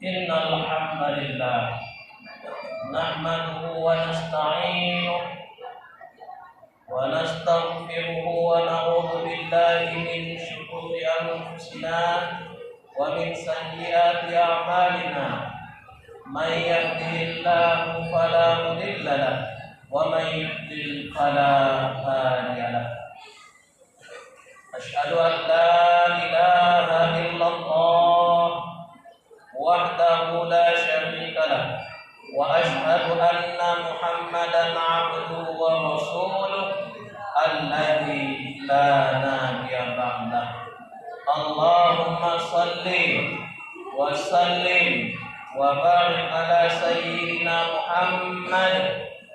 إن الحمد لله نحمده ونستعينه ونستغفره ونعوذ بالله من شرور أنفسنا ومن سيئات أعمالنا من يهده الله فلا مضل له ومن يضلل فلا هادي له أشهد أن لا إله إلا الله وحده لا شريك له وأشهد أن محمدا عبده ورسوله الذي لا نبي بعده اللهم صل وسلم وبارك على سيدنا محمد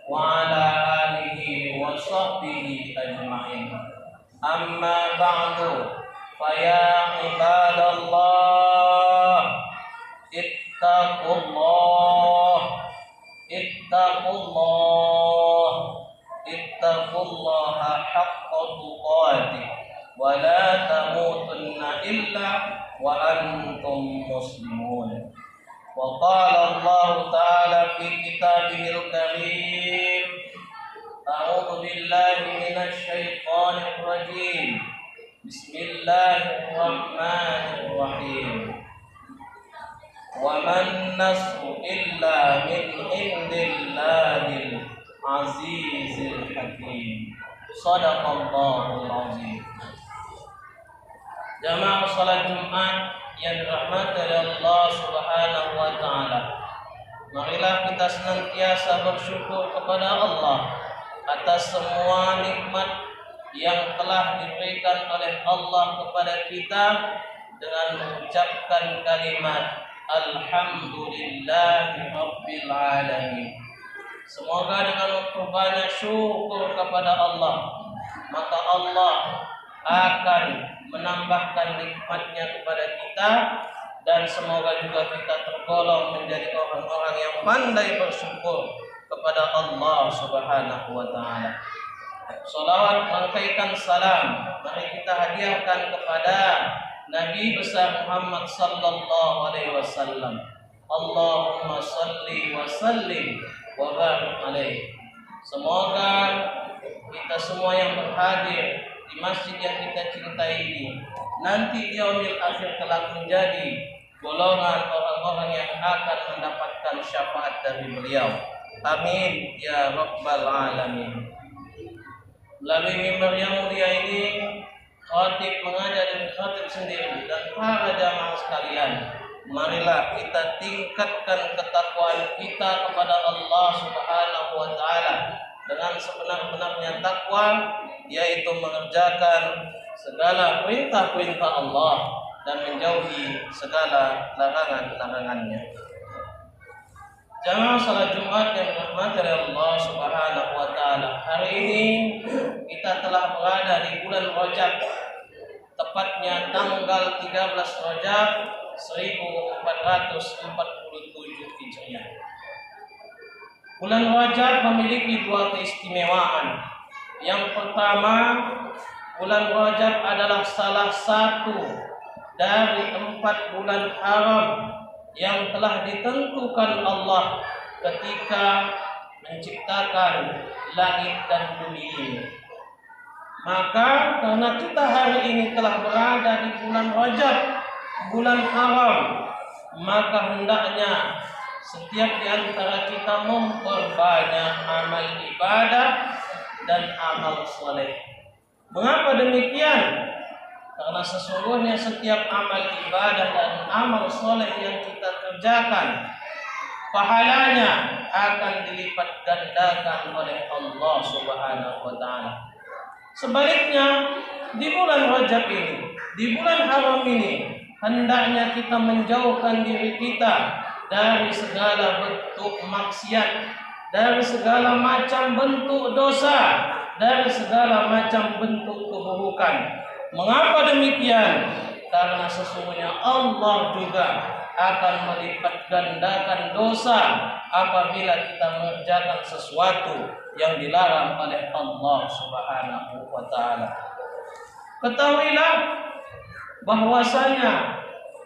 وعلى آله وصحبه أجمعين أما بعد فيا عباد الله اتقوا الله اتقوا الله حق تقاته ولا تموتن إلا وأنتم مسلمون وقال الله تعالى في كتابه الكريم أعوذ بالله من الشيطان الرجيم بسم الله الرحمن الرحيم وما النصر إلا من عند الله العزيز الحكيم صدق الله العظيم. Jamaah salat Jumat yang dirahmati oleh Allah Subhanahu wa taala. Marilah kita senantiasa bersyukur kepada Allah atas semua nikmat yang telah diberikan oleh Allah kepada kita dengan mengucapkan kalimat Alhamdulillahi Rabbil Alamin. Semoga dengan memperbanyak syukur kepada Allah, maka Allah akan menambahkan nikmatnya kepada kita, dan semoga juga kita tergolong menjadi orang-orang yang pandai bersyukur kepada Allah Subhanahu wa taala. Salawat rangkaikan salam mari kita hadiahkan kepada Nabi besar Muhammad sallallahu alaihi wasallam. Allahumma salli wa sallim wa barik alaihi. Semoga kita semua yang berhadir di masjid yang kita cintai ini nanti di yaumil akhir kelak menjadi golongan orang-orang yang akan mendapatkan syafaat dari beliau. Amin ya rabbal alamin. Melalui mimbar yang mulia ini, khatib mengajar dan khatib sendiri dan para jamaah sekalian, marilah kita tingkatkan ketakwaan kita kepada Allah Subhanahu wa taala dengan sebenar-benarnya takwa, yaitu mengerjakan segala perintah-perintah Allah dan menjauhi segala larangan-larangannya. Jamaah salat Jumat yang dirahmati oleh Allah Subhanahu wa taala. Hari ini kita telah berada di bulan Rajab, tepatnya tanggal 13 Rajab 1447 Hijriah. Bulan Rajab memiliki dua keistimewaan. Yang pertama, bulan Rajab adalah salah satu dari 4 bulan haram yang telah ditentukan Allah ketika menciptakan langit dan bumi ini. Maka karena kita hari ini telah berada di bulan Rajab, bulan haram, maka hendaknya setiap di antara kita memperbanyak amal ibadah dan amal soleh. Mengapa demikian? Karena sesungguhnya setiap amal ibadah dan amal soleh yang kita kerjakan, pahalanya akan dilipat gandakan oleh Allah Subhanahu wa taala. Sebaliknya, di bulan Rajab ini, di bulan haram ini, hendaknya kita menjauhkan diri kita dari segala bentuk maksiat, dari segala macam bentuk dosa, dari segala macam bentuk keburukan. Mengapa demikian? Karena sesungguhnya Allah juga akan melipat gandakan dosa apabila kita mengerjakan sesuatu yang dilarang oleh Allah Subhanahu wa taala. Ketahuilah bahwasanya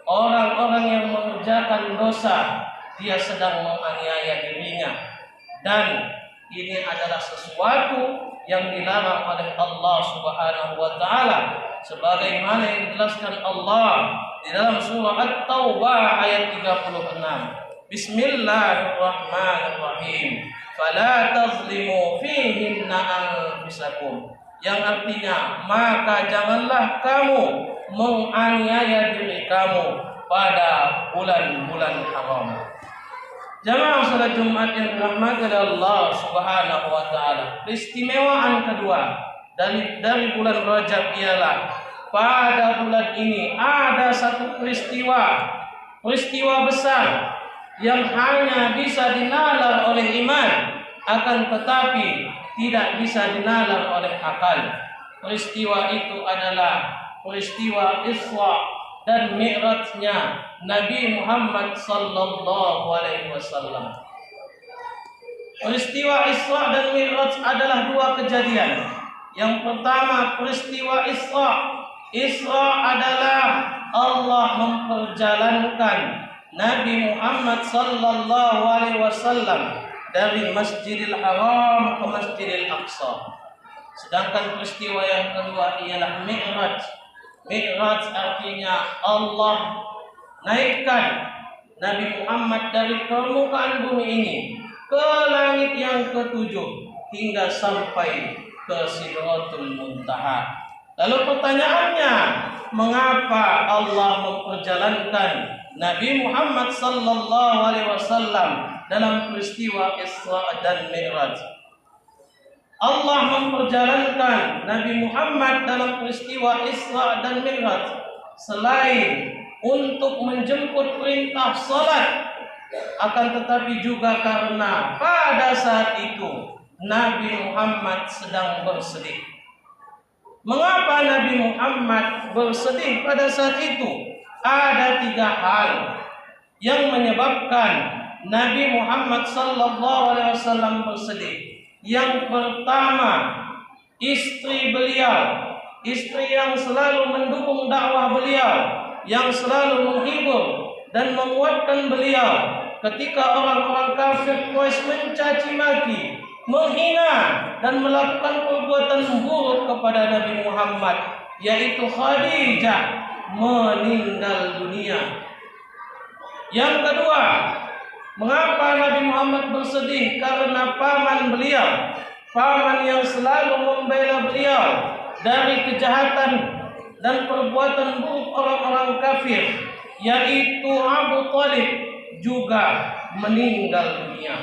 orang-orang yang mengerjakan dosa, dia sedang menganiaya dirinya. Dan ini adalah sesuatu yang dilarang oleh Allah Subhanahu wa taala, sebagaimana yang dijelaskan Allah di dalam surah At-Taubah ayat 36. Bismillahirrahmanirrahim. Fala tazlimu fihinna anfusakum. Yang artinya, maka janganlah kamu menganiaya diri kamu pada bulan-bulan haram. Jamaah salat Jumat yang dirahmati oleh Allah Subhanahu wa taala. Keistimewaan kedua dari bulan Rajab ialah pada bulan ini ada satu peristiwa besar yang hanya bisa dinalar oleh iman, akan tetapi tidak bisa dinalar oleh akal. Peristiwa itu adalah peristiwa Isra dan Mi'rajnya Nabi Muhammad sallallahu alaihi wasallam. Peristiwa Isra dan Mi'raj adalah dua kejadian. Yang pertama, peristiwa Isra. Isra adalah Allah memperjalankan Nabi Muhammad sallallahu alaihi wasallam dari Masjidil Haram ke Masjidil Aqsa. Sedangkan peristiwa yang kedua ialah Mi'raj. Mi'raj artinya Allah naikkan Nabi Muhammad dari permukaan bumi ini ke langit yang ketujuh hingga sampai ke Sidratul Muntaha. Lalu pertanyaannya, mengapa Allah memperjalankan Nabi Muhammad sallallahu alaihi wasallam dalam peristiwa Isra dan Mi'raj? Allah memperjalankan Nabi Muhammad dalam peristiwa Isra dan Mi'raj selain untuk menjemput perintah salat, akan tetapi juga karena pada saat itu Nabi Muhammad sedang bersedih. Mengapa Nabi Muhammad bersedih pada saat itu? Ada 3 hal yang menyebabkan Nabi Muhammad sallallahu alaihi wasallam bersedih. Yang pertama, istri beliau, istri yang selalu mendukung dakwah beliau, yang selalu menghibur dan menguatkan beliau ketika orang-orang kafir Quraisy mencaci maki, menghina dan melakukan perbuatan buruk kepada Nabi Muhammad, yaitu Khadijah, meninggal dunia. Yang kedua, mengapa Nabi Muhammad bersedih? Karena paman beliau, paman yang selalu membela beliau dari kejahatan dan perbuatan buruk orang-orang kafir, yaitu Abu Thalib, juga meninggal dunia.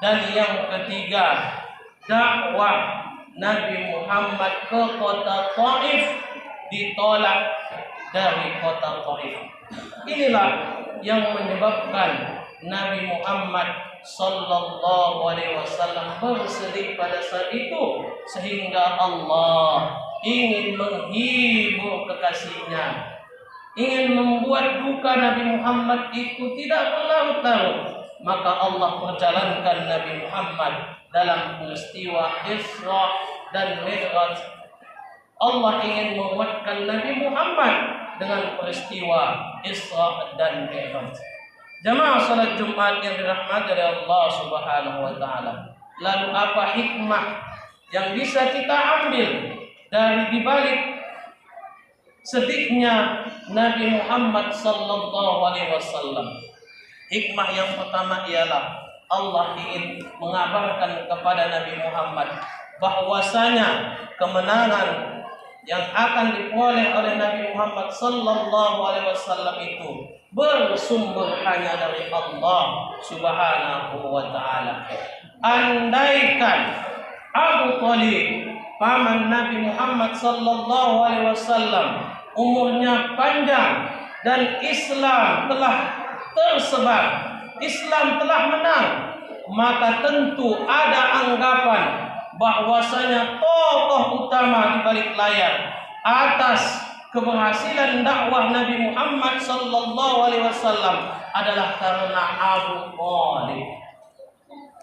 Dan yang ketiga, dakwah Nabi Muhammad ke kota Taif ditolak dari kota Taif. Inilah yang menyebabkan Nabi Muhammad sallallahu alaihi wasallam bersedih pada saat itu, sehingga Allah ingin menghibur kekasihnya, ingin membuat duka Nabi Muhammad itu tidak berlarut-larut. Maka Allah perjalankan Nabi Muhammad dalam peristiwa Isra dan Mi'raj. Allah ingin menguatkan Nabi Muhammad dengan peristiwa Isra dan Mi'raj. Jamaah salat Jumat yang dirahmati oleh Allah Subhanahu wa taala. Lalu apa hikmah yang bisa kita ambil dari dibalik sedihnya Nabi Muhammad sallallahu alaihi wasallam? Hikmah yang pertama ialah Allah ingin mengabarkan kepada Nabi Muhammad bahwasanya kemenangan yang akan diperoleh oleh Nabi Muhammad sallallahu alaihi wasallam itu bersumber hanya dari Allah Subhanahu wa taala. Andaikan Abu Thalib, paman Nabi Muhammad sallallahu alaihi wasallam, umurnya panjang dan Islam telah tersebar, Islam telah menang, maka tentu ada anggapan bahwasanya tokoh utama di balik layar atas keberhasilan dakwah Nabi Muhammad sallallahu alaihi wasallam adalah karena Abu Thalib.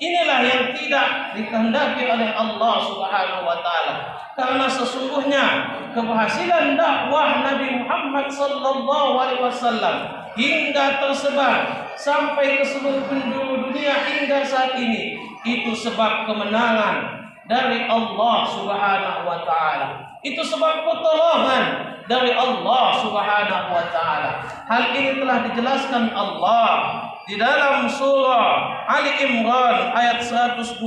Inilah yang tidak dikehendaki oleh Allah Subhanahu wa taala. Karena sesungguhnya keberhasilan dakwah Nabi Muhammad sallallahu alaihi wasallam hingga tersebar sampai ke seluruh penjuru dunia hingga saat ini itu sebab kemenangan dari Allah Subhanahu wa taala. Itu sebab pertolongan dari Allah Subhanahu wa taala. Hal ini telah dijelaskan Allah di dalam surah Ali Imran ayat 126.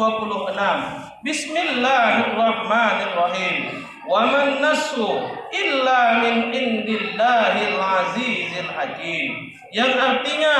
Bismillahirrahmanirrahim. Wa man nasru illa min indillahil azizil hakim. Yang artinya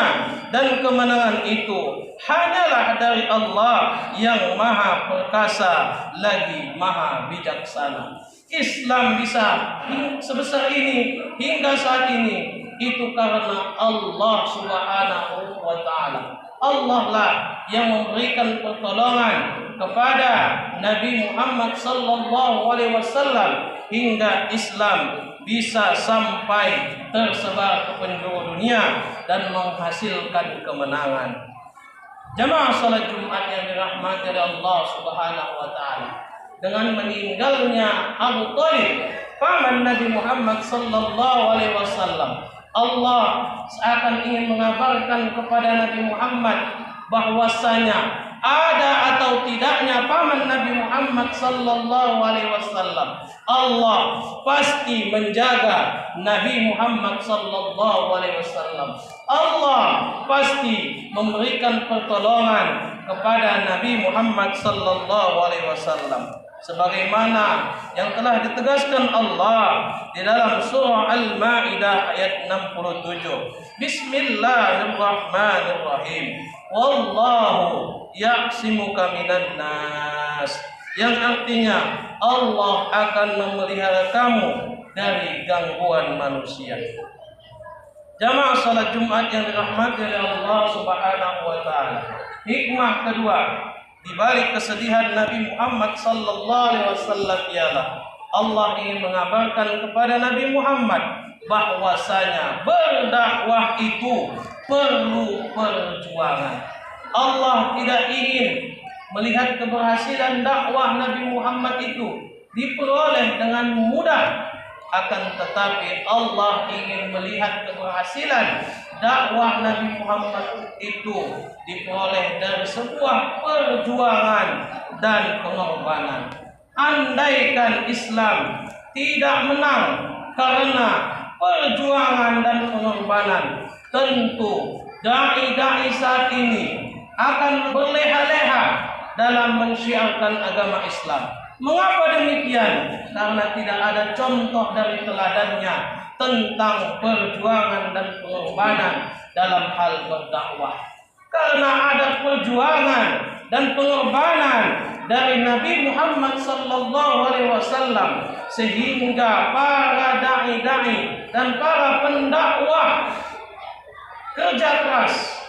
dan kemenangan itu hanyalah dari Allah yang maha perkasa lagi maha bijaksana. Islam bisa sebesar ini hingga saat ini itu karena Allah Subhanahu wa taala. Allah lah yang memberikan pertolongan kepada Nabi Muhammad sallallahu alaihi wasallam hingga Islam bisa sampai tersebar ke penjuru dunia dan menghasilkan kemenangan. Jamaah salat Jumat yang dirahmati oleh Allah Subhanahu wa taala. Dengan meninggalnya Abu Thalib, paman Nabi Muhammad sallallahu alaihi wasallam, Allah seakan ingin mengabarkan kepada Nabi Muhammad bahwasanya ada atau tidaknya paman Nabi Muhammad sallallahu alaihi wasallam, Allah pasti menjaga Nabi Muhammad sallallahu alaihi wasallam. Allah pasti memberikan pertolongan kepada Nabi Muhammad sallallahu alaihi wasallam. Sebagaimana yang telah ditegaskan Allah di dalam surah Al-Maidah ayat 67. Bismillahirrahmanirrahim. Wallahu ya'simuka minan nas. Yang artinya Allah akan memelihara kamu dari gangguan manusia. Jamaah salat Jumat yang dirahmati oleh Allah Subhanahu wa taala. Hikmah kedua di balik kesedihan Nabi Muhammad sallallahu alaihi wasallam ialah Allah ingin mengabarkan kepada Nabi Muhammad bahwasanya berdakwah itu perlu perjuangan. Allah tidak ingin melihat keberhasilan dakwah Nabi Muhammad itu diperoleh dengan mudah, akan tetapi Allah ingin melihat keberhasilan dakwah Nabi Muhammad itu diperoleh dari sebuah perjuangan dan pengorbanan. Andaikan Islam tidak menang karena perjuangan dan pengorbanan, tentu dai-dai saat ini akan berleha-leha dalam mensyiarkan agama Islam. Mengapa demikian? Karena tidak ada contoh dari teladannya tentang perjuangan dan pengorbanan dalam hal berdakwah. Karena ada perjuangan dan pengorbanan dari Nabi Muhammad sallallahu alaihi wasallam sehingga para dai-dai dan para pendakwah kerja keras,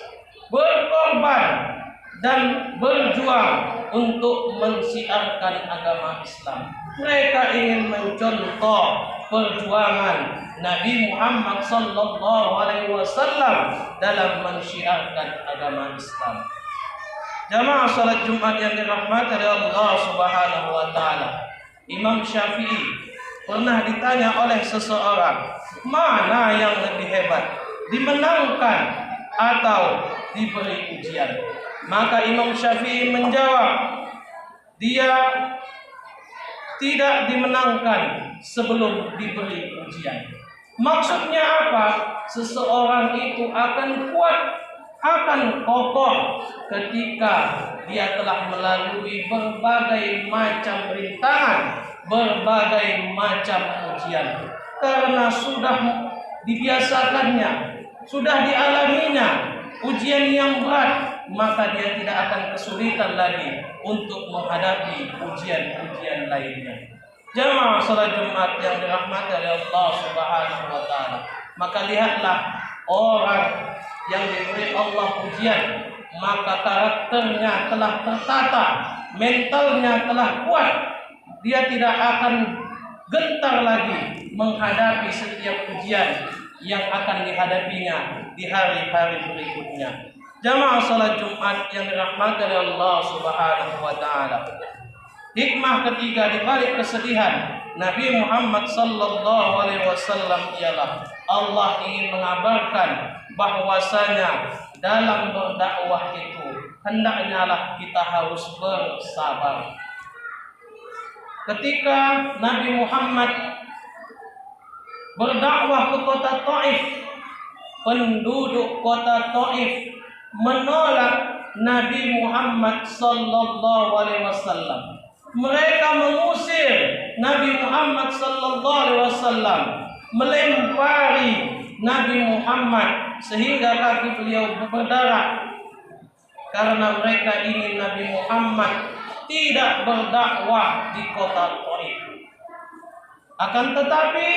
berkorban dan berjuang untuk mensiarkan agama Islam. Mereka ingin mencontoh perjuangan Nabi Muhammad sallallahu alaihi wasallam dalam mensiarkan agama Islam. Jamaah salat Jumat yang dirahmati oleh Allah Subhanahu wa taala. Imam Syafi'i pernah ditanya oleh seseorang, mana yang lebih hebat, dimenangkan atau diberi ujian? Maka Imam Syafi'i menjawab, dia tidak dimenangkan sebelum diberi ujian. Maksudnya apa? Seseorang itu akan kuat, akan kokoh ketika dia telah melalui berbagai macam rintangan, berbagai macam ujian. Karena sudah dibiasakannya, sudah dialaminya ujian yang berat, maka dia tidak akan kesulitan lagi untuk menghadapi ujian-ujian lainnya. Jamaah salat Jumat yang dirahmati oleh Allah Subhanahu wa taala. Maka lihatlah orang yang diberi Allah ujian, maka karakternya telah tertata, mentalnya telah kuat. Dia tidak akan gentar lagi menghadapi setiap ujian yang akan dihadapinya di hari-hari berikutnya. Jamaah salat Jumat yang dirahmati oleh Allah Subhanahu wa taala. Hikmah ketiga di balik kesedihan Nabi Muhammad sallallahu alaihi wasallam ialah Allah ingin mengabarkan bahwasanya dalam berdakwah itu hendaknya kita harus bersabar. Ketika Nabi Muhammad berdakwah ke kota Taif, penduduk kota Taif menolak Nabi Muhammad sallallahu alaihi wasallam. Mereka mengusir Nabi Muhammad sallallahu alaihi wasallam, melempari Nabi Muhammad sehingga kaki beliau berdarah karena mereka ingin Nabi Muhammad tidak berdakwah di kota Taif. Akan tetapi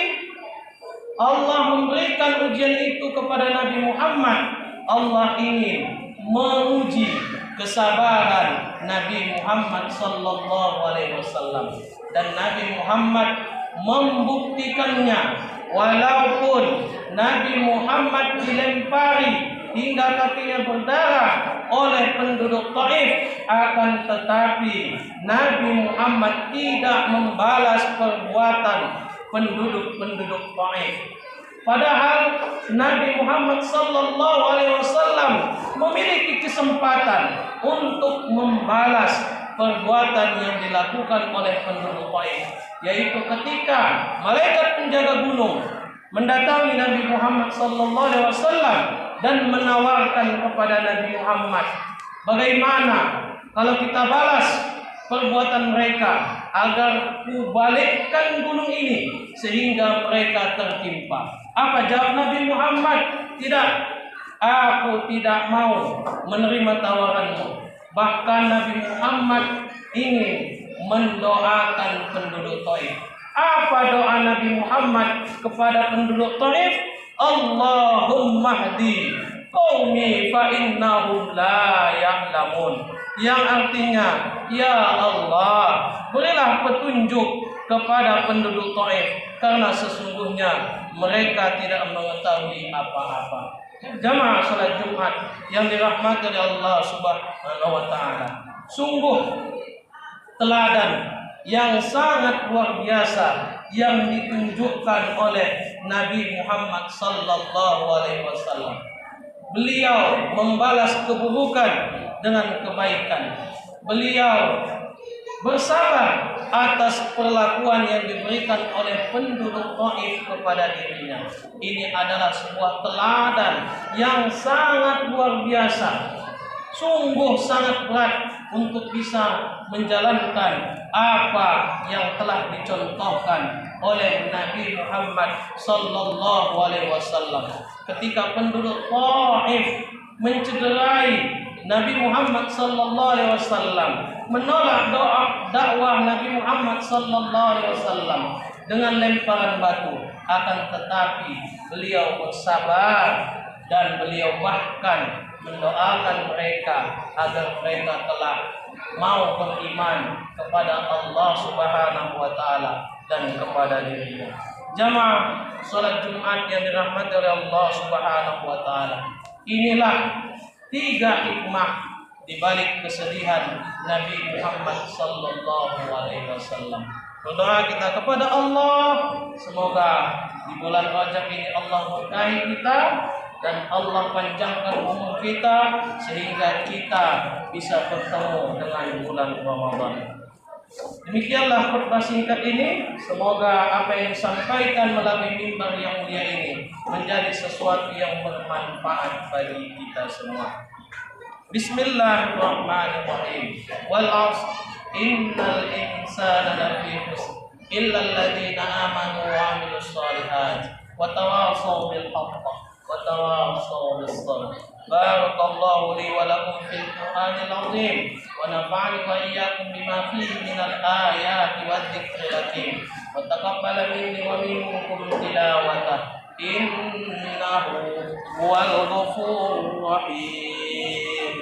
Allah memberikan ujian itu kepada Nabi Muhammad. Allah ingin menguji kesabaran Nabi Muhammad sallallahu alaihi wasallam, dan Nabi Muhammad membuktikannya. Walaupun Nabi Muhammad dilempari hingga kakinya berdarah oleh penduduk Taif, akan tetapi Nabi Muhammad tidak membalas perbuatan penduduk Taif. Padahal Nabi Muhammad sallallahu alaihi wasallam memiliki kesempatan untuk membalas perbuatan yang dilakukan oleh penduduk Taif, yaitu ketika malaikat penjaga gunung mendatangi Nabi Muhammad sallallahu alaihi wasallam dan menawarkan kepada Nabi Muhammad, bagaimana kalau kita balas perbuatan mereka agar kubalikkan gunung ini sehingga mereka tertimpa. Apa jawab Nabi Muhammad? Tidak, aku tidak mau menerima tawaranmu. Bahkan Nabi Muhammad ingin mendoakan penduduk Taif. Apa doa Nabi Muhammad kepada penduduk Taif? Allahumma hdi qaumi fa innahum la ya'lamun. Yang artinya, ya Allah, berilah petunjuk kepada penduduk Taif karena sesungguhnya mereka tidak mengetahui apa-apa. Jamaah salat Jumat yang dirahmati oleh Allah Subhanahu wa taala. Sungguh teladan yang sangat luar biasa yang ditunjukkan oleh Nabi Muhammad sallallahu alaihi wasallam. Beliau membalas keburukan dengan kebaikan. Beliau bersabar atas perlakuan yang diberikan oleh penduduk Taif kepada dirinya. Ini adalah sebuah teladan yang sangat luar biasa. Sungguh sangat berat untuk bisa menjalankan apa yang telah dicontohkan oleh Nabi Muhammad sallallahu alaihi wasallam. Ketika penduduk Taif mencederai Nabi Muhammad sallallahu alaihi wasallam, menolak dakwah Nabi Muhammad sallallahu alaihi wasallam dengan lemparan batu, akan tetapi beliau bersabar dan beliau bahkan mendoakan mereka agar mereka telah mau beriman kepada Allah Subhanahu wa taala dan kepada dirinya. Jamaah salat Jumat yang dirahmati oleh Allah Subhanahu wa taala. Inilah 3 hikmah di balik kesedihan Nabi Muhammad sallallahu alaihi wasallam. Berdoa kita kepada Allah, semoga di bulan Rajab ini Allah berkahi kita dan Allah panjangkan umur kita sehingga kita bisa bertemu dengan bulan Ramadan. Demikianlah khutbah singkat ini. Semoga apa yang disampaikan melalui mimbar yang mulia ini menjadi sesuatu yang bermanfaat bagi kita semua. Bismillahirrahmanirrahim. Wal 'ashr innal insana lafi khusr illa alladziina aamanu wa 'amilus shalihaati wa tawashaw bil haqq wa tawashaw bis sabr. Barakallahu li wa lakum fil Qur'anil 'azim wa nafa'ani wa iyyakum bima fihi minal ayati wadh-dhikril hakim wa taqabbala minni wa minkum tilawatah innahu huwal ghafurur rahim.